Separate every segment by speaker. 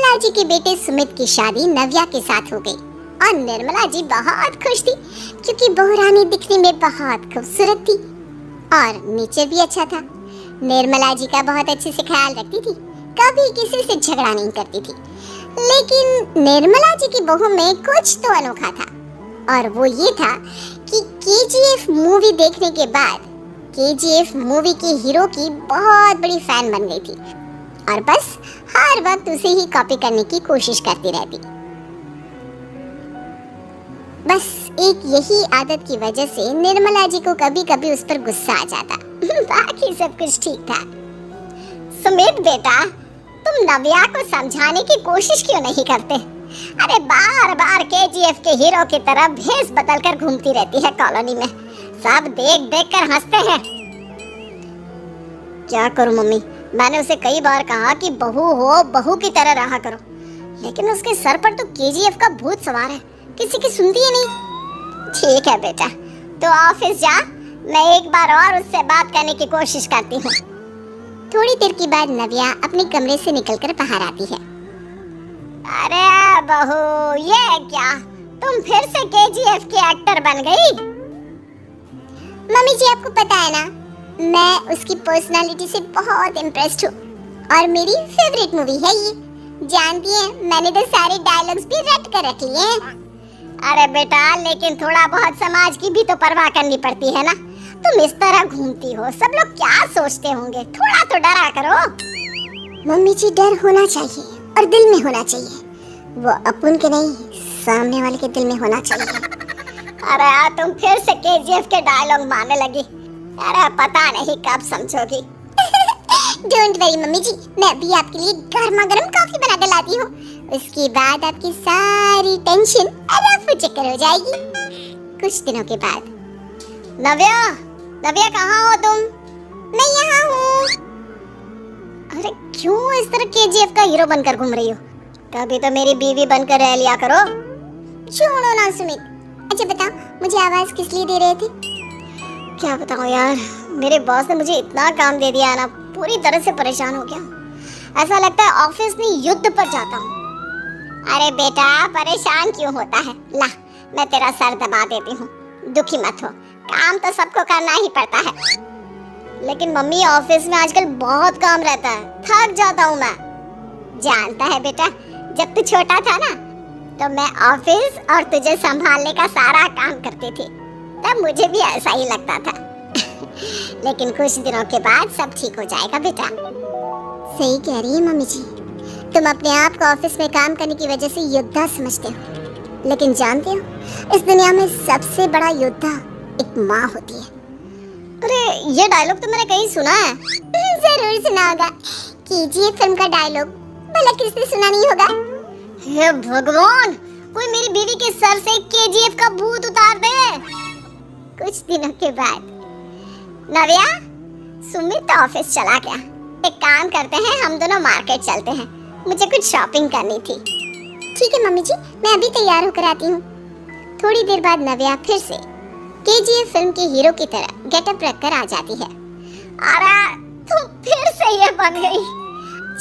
Speaker 1: निर्मला जी के बेटे सुमित की शादी नव्या के साथ हो गई और निर्मला जी बहुत खुश थी क्योंकि बहू रानी दिखने में बहुत खूबसूरत थी और नेचर भी अच्छा था। निर्मला जी का बहुत अच्छे से ख्याल रखती थी, कभी किसी से झगड़ा नहीं करती थी। लेकिन निर्मला जी की बहू में कुछ तो अनोखा था और वो ये था कि केजीएफ मूवी देखने के बाद केजीएफ मूवी के हीरो की बहुत बड़ी फैन बन गई थी और बस हर वक्त उसे ही कॉपी करने की कोशिश करती रहती। बस एक यही आदत की वजह से निर्मला जी को कभी कभी उस पर गुस्सा आ जाता। बाकी सब कुछ ठीक था। सुमित बेटा, तुम नव्या को समझाने की कोशिश क्यों नहीं करते? अरे बार बार केजीएफ के हीरो की तरह भेष बदल कर घूमती रहती है कॉलोनी में, सब देख देख कर हंसते हैं। क्या करूं मम्मी, मैंने उसे कई बार कहा कि बहू हो, बहू की तरह रहा करो, लेकिन उसके सर पर तो केजीएफ का भूत सवार है, किसी की सुनती ही नहीं। ठीक है बेटा, तो ऑफिस जा, मैं एक बार और उससे बात करने की कोशिश करती हूँ। थोड़ी देर के बाद नव्या अपने कमरे से निकलकर बाहर आती है। अरे बहू, ये क्या, तुम फिर से केजीएफ की एक्टर बन गई? मम्मी जी, आपको पता है ना, मैं उसकी पर्सनालिटी से बहुत इम्प्रेस्ड हूँ और मेरी फेवरेट मूवी है ये। जानती हैं, मैंने तो सारे डायलॉग्स भी रट कर रख लिए हैं। अरे बेटा, लेकिन थोड़ा बहुत समाज की भी तो परवाह करनी पड़ती है ना। तुम इस तरह घूमती हो, सब लोग क्या सोचते होंगे, थोड़ा तो डरा करो। मम्मी जी, डर होना चाहिए और दिल में होना चाहिए, वो अपन के नहीं, सामने वाले के दिल में होना चाहिए। अरे तुम फिर से केजीएफ के डायलॉग मारने लगी। अरे पता नहीं कब समझोगी। डोंट वरी मम्मी जी, मैं अभी आपके लिए गर्मा गर्म कॉफी बना कर लाती हूँ। उसके बाद आपकी सारी टेंशन रफू चक्कर हो जाएगी। कुछ दिनों के बाद। नव्या, नव्या कहाँ हो तुम? मैं यहाँ हूँ। अरे क्यों इस तरह केजीएफ का हीरो बनकर घूम रही हो? कभी तो मेरी बीवी बनकर रह लिया करो। छोड़ो ना सुमित। अच्छा बताओ, मुझे आवाज किस लिए दे रहे थे? क्या बताऊं यार, मेरे बॉस ने मुझे इतना काम दे दिया ना, पूरी तरह से परेशान हो गया। ऐसा लगता है ऑफिस में युद्ध पर जाता हूँ। अरे बेटा, परेशान क्यों होता है? ला, मैं तेरा सर दबा देती हूँ, दुखी मत हो, काम तो सबको करना ही पड़ता है। लेकिन मम्मी, ऑफिस में आजकल बहुत काम रहता है, थक जाता हूँ मैं। जानता है बेटा, जब तू छोटा था ना, तो मैं ऑफिस और तुझे संभालने का सारा काम करती थी, तब मुझे भी ऐसा ही लगता था। लेकिन कुछ दिनों के बाद सब ठीक हो जाएगा बेटा। सही कह रही है मम्मी जी, तुम अपने आप को ऑफिस में काम करने की वजह से योद्धा समझते हो, लेकिन जानते हो, इस दुनिया में सबसे बड़ा योद्धा एक माँ होती है। अरे ये डायलॉग तो मैंने कहीं सुना है। जरूर सुना होगा, केजीएफ फिल्म का डायलॉग, भला किसने सुना नहीं होगा? हे भगवान, कोई मेरी बीवी के सर से केजीएफ का भूत उतार दे। कुछ दिनों के बाद। नव्या, सुमित ऑफिस चला गया, एक काम करते हैं, हम दोनों मार्केट चलते हैं, मुझे कुछ शॉपिंग करनी थी। ठीक है मम्मी जी, मैं अभी तैयार होकर आती हूँ। थोड़ी देर बाद नव्या फिर से केजीएफ फिल्म के हीरो की तरह गेटअप रखकर आ जाती है। अरे तुम फिर से ये बन गई।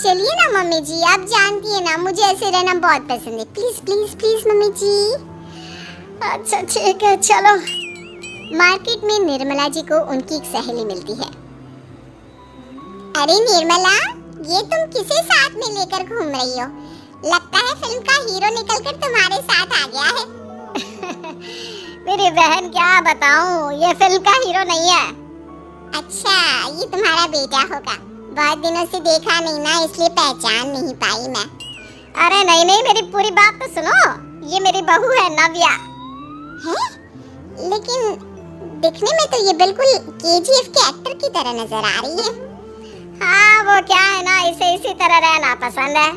Speaker 1: चलिए ना मम्मी जी, आप जानती है ना, मुझे ऐसे रहना बहुत पसंद है। प्लीज प्लीज प्लीज मम्मी जी। अच्छा ठीक है, चलो। मार्केट में निर्मला जी को उनकी एक सहेली मिलती है। अरे निर्मला, ये तुम किसे साथ में लेकर घूम रही हो? लगता है फिल्म का हीरो निकलकर तुम्हारे साथ आ गया है। मेरी बहन, क्या बताऊं, ये फिल्म का हीरो नहीं है। अच्छा, ये तुम्हारा बेटा होगा, बहुत दिनों से देखा नहीं ना, इसलिए पहचान नहीं पाई मैं। अरे नहीं नहीं, मेरी पूरी बात तो सुनो, ये मेरी बहू है नव्या। हैं? लेकिन दिखने में तो ये बिल्कुल केजीएफ के एक्टर की तरह नजर आ रही है। हाँ, वो क्या है ना, इसे इसी तरह रहना पसंद है।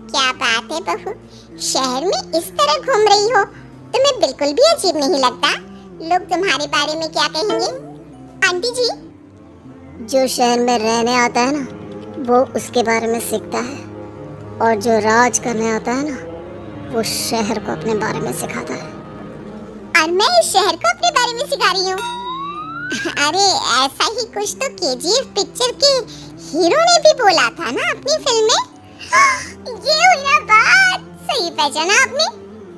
Speaker 1: क्या बात है बहू, शहर में इस तरह घूम रही हो, तुम्हें बिल्कुल भी अजीब नहीं लगता? लोग तुम्हारे बारे में क्या कहेंगे? आंटी जी, जो शहर में रहने आता है ना, वो उसके बारे में सीखता है, और जो राज करने आता है ना, वो शहर को अपने बारे में सिखाता है। और मैं इस शहर को अपने बारे में सिखा रही हूँ। अरे ऐसा ही कुछ तो केजीएफ पिक्चर के हीरो ने भी बोला था ना अपनी फिल्म में। ये हुई पहचाना आपने?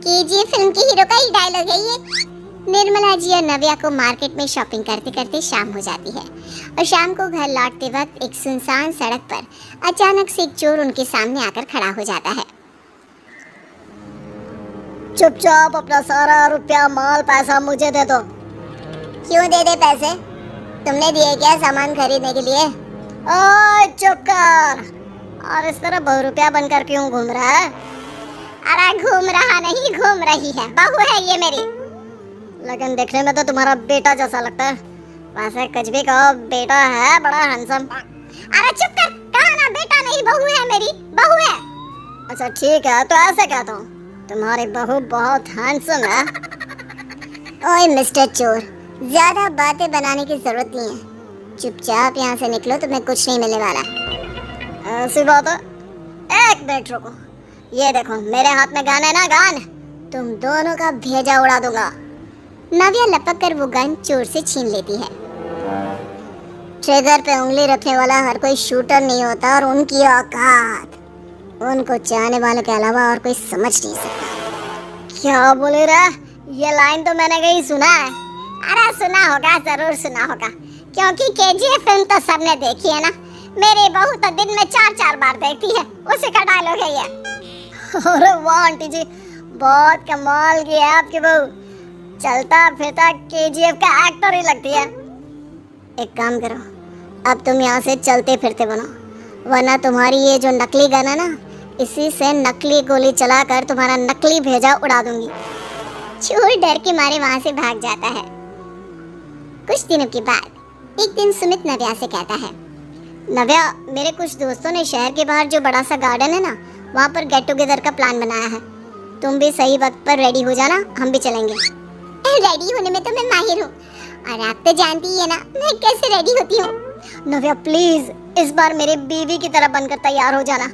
Speaker 1: केजीएफ फिल्म के हीरो का ही डायलॉग है ये। निर्मला जी और नव्या को मार्केट में शॉपिंग करते करते शाम हो जाती है और शाम को घर लौटते वक्त एक सुनसान सड़क पर अचानक से एक चोर उनके सामने आकर खड़ा हो जाता है। चुपचाप अपना सारा रुपया माल पैसा मुझे दे दो। क्यों दे दे पैसे? तुमने दिए क्या सामान खरीदने के लिए? ओए चुप कर। और इस तरह बहुरुपया बनकर क्यों घूम रहा है? अरे घूम रहा नहीं, घूम रही है, बहू है ये मेरी। लेकिन देखने में तो तुम्हारा बेटा जैसा लगता है। वैसे कुछ भी कहो, बेटा है बड़ा हैंडसम। अरे चुप कर, कहा ना बेटा नहीं, बहू है मेरी, बहू है। अच्छा ठीक है, तो ऐसे कहता हूँ, तुम्हारी बहू बहुत हैंडसम है। ओए मिस्टर चोर, ज्यादा बातें बनाने की जरूरत नहीं है। चुपचाप यहाँ से निकलो, तुम्हें कुछ नहीं मिलने वाला। ऐसी बात है? एक मिनट रुको, ये देखो मेरे हाथ में गन है ना, गन। तुम दोनों का भेजा उड़ा दूंगा। नव्या लपक कर वो गन चोर से छीन लेती है। ट्रिगर पे उंगली रखने वाला हर कोई शूटर नहीं होता और उनकी औकात उनको चाहने वालों के अलावा और कोई समझ नहीं सकता। क्या बोले रे? ये लाइन तो मैंने कहीं सुना है। अरे सुना होगा, जरूर सुना होगा, क्योंकि केजीएफ फिल्म तो सबने देखी है ना। मेरी बहू तो दिन में 4-4 बार देखती है, उसी का डायलॉग है ये। अरे वाह आंटी जी, बहुत कमाल की है आपकी बहू। चलता फिरता केजीएफ का एक्टर ही लगती है। एक काम करो, अब तुम यहाँ से चलते फिरते बनो, वरना तुम्हारी ये जो नकली गन है ना, इसी से नकली गोली चलाकर तुम्हारा नकली भेजा उड़ा दूंगी। चोर डर के मारे वहाँ से भाग जाता है। कुछ दिनों के बाद एक दिन सुमित नव्या से कहता है, नव्या, मेरे कुछ दोस्तों ने शहर के बाहर जो बड़ा सा गार्डन है ना, वहाँ पर गेट टुगेदर का प्लान बनाया है। तुम भी सही वक्त पर रेडी हो जाना, हम भी चलेंगे। रेडी होने में तो मैं माहिर हूँ, और आप तो जानती ही है ना मैं कैसे रेडी होती हूँ। नव्या प्लीज इस बार मेरे बीवी की तरह बनकर तैयार हो जाना।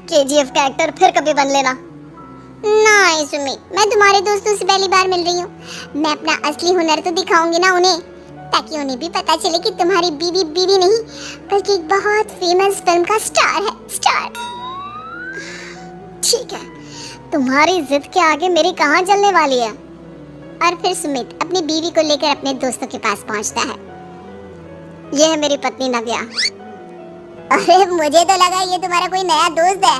Speaker 1: केजीएफ का एक्टर फिर कभी बन लेना। नहीं सुमित, मैं तुम्हारे दोस्तों से पहली बार मिल रही हूँ। मैं अपना असली हुनर तो दिखाऊंगी ना उन्हें, ताकि उन्हें भी पता चले कि तुम्हारी बीवी बीवी नहीं बल्कि एक बहुत फेमस फिल्म का स्टार है, स्टार। ठीक है, तुम्हारी जिद के आगे मेरी कहाँ चलने वाली है। और फिर सुमित अपनी बीवी को लेकर अपने दोस्तों के पास पहुंचता है। यह है मेरी पत्नी नव्या। अरे मुझे तो लगा ये तुम्हारा कोई नया दोस्त है।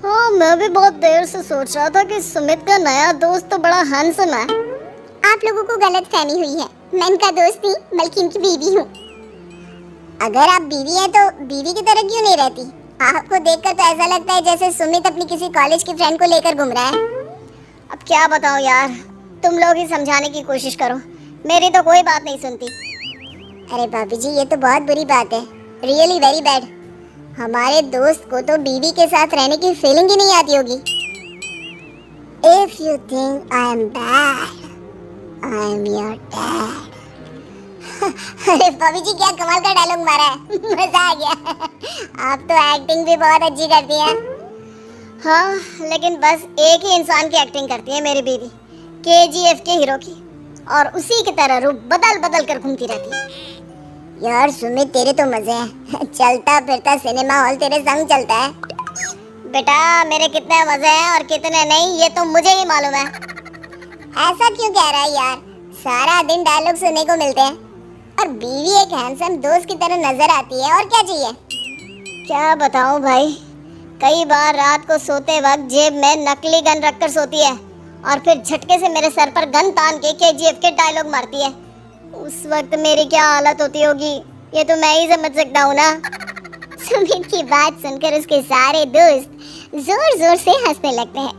Speaker 1: हाँ, मैं भी बहुत देर से सोच रहा था कि सुमित का नया दोस्त तो बड़ा हैंडसम है। आप लोगों को गलतफहमी हुई है, मैं इनका दोस्त नहीं बल्कि इनकी बीवी हूँ। अगर आप बीवी हैं तो बीवी की तरह क्यों नहीं रहती? आपको देखकर तो ऐसा लगता है जैसे सुमित अपनी किसी कॉलेज की फ्रेंड को लेकर घूम रहा है। अब क्या बताऊं यार, तुम लोग ही समझाने की कोशिश करो, मेरी तो कोई बात नहीं सुनती। अरे भाभी जी, ये तो बहुत बुरी बात है, रियली वेरी बैड। हमारे दोस्त को तो बीवी के साथ रहने की फीलिंग ही नहीं आती होगी। If you think I am bad, I am your dad. अरे भाभी जी, क्या कमाल का डायलॉग मारा है, मजा आ गया। आप तो एक्टिंग भी बहुत अच्छी करती हैं। हाँ, लेकिन बस एक ही इंसान की एक्टिंग करती है मेरी बीवी, केजीएफ के हीरो की, और उसी की तरह रूप बदल बदल कर घूमती रहती है। यार सुमित, तेरे तो मजे हैं, चलता फिरता सिनेमा हॉल तेरे संग चलता है। बेटा, मेरे कितने मजे हैं और कितने नहीं ये तो मुझे ही मालूम है। ऐसा क्यों कह रहा है यार, सारा दिन डायलॉग सुनने को मिलते हैं और बीवी एक हैंडसम दोस्त की तरह नजर आती है, और क्या चाहिए। क्या बताऊं भाई, कई बार रात को सोते वक्त जेब में नकली गन रखकर सोती है और फिर झटके से मेरे सर पर गन तान के केजीएफ के डायलॉग मारती है। उस वक्त मेरी क्या हालत होती होगी ये तो मैं ही समझ सकता हूँ ना। सुमित की बात सुनकर उसके सारे दोस्त जोर जोर से हंसने लगते हैं।